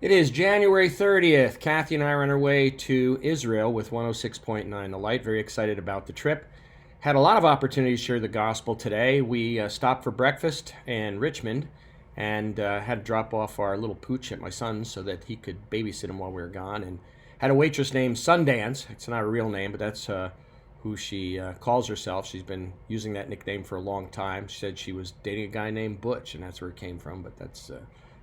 It is January 30th. Kathy and I are on our way to Israel with 106.9 The Light. Very excited about the trip. Had a lot of opportunities to share the gospel today. We stopped for breakfast in Richmond and had to drop off our little pooch at my son's so that he could babysit him while we were gone. And had a waitress named Sundance. It's not a real name, but that's who she calls herself. She's been using that nickname for a long time. She said she was dating a guy named Butch, and that's where it came from, but that's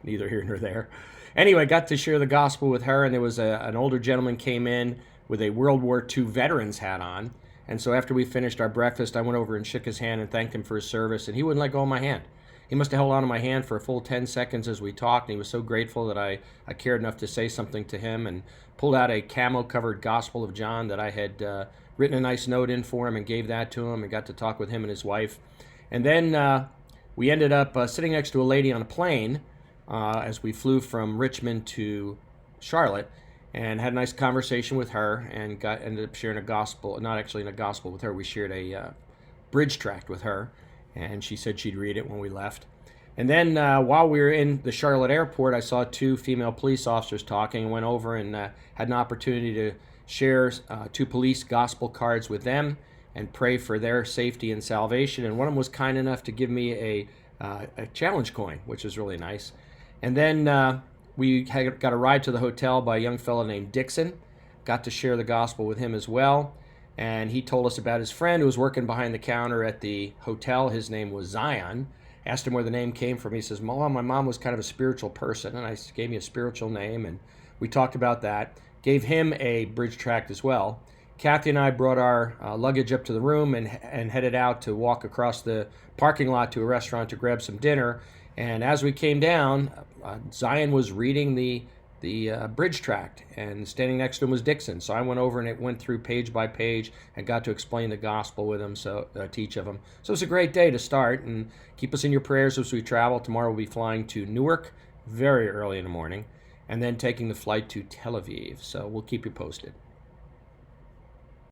neither here nor there. Anyway, got to share the gospel with her, and there was an older gentleman came in with a World War II veteran's hat on. And so after we finished our breakfast, I went over and shook his hand and thanked him for his service, and he wouldn't let go of my hand. He must have held on to my hand for a full 10 seconds as we talked, and he was so grateful that I cared enough to say something to him and pulled out a camo-covered Gospel of John that I had written a nice note in for him and gave that to him and got to talk with him and his wife. And then we ended up sitting next to a lady on a plane as we flew from Richmond to Charlotte, and had a nice conversation with her and ended up sharing a gospel, not actually in a gospel with her. We shared a bridge tract with her, and she said she'd read it when we left. And then while we were in the Charlotte airport, I saw two female police officers talking and went over and had an opportunity to share two police gospel cards with them and pray for their safety and salvation. And one of them was kind enough to give me a challenge coin, which was really nice. And then we got a ride to the hotel by a young fellow named Dixon. Got to share the gospel with him as well. And he told us about his friend who was working behind the counter at the hotel. His name was Zion. Asked him where the name came from. He says, well, my mom was kind of a spiritual person, and I gave me a spiritual name, and we talked about that. Gave him a bridge tract as well. Kathy and I brought our luggage up to the room and headed out to walk across the parking lot to a restaurant to grab some dinner. And as we came down, Zion was reading the bridge tract, and standing next to him was Dixon. So I went over and it went through page by page and got to explain the gospel with him, to each of them. So it was a great day to start, and keep us in your prayers as we travel. Tomorrow we'll be flying to Newark very early in the morning, and then taking the flight to Tel Aviv. So we'll keep you posted.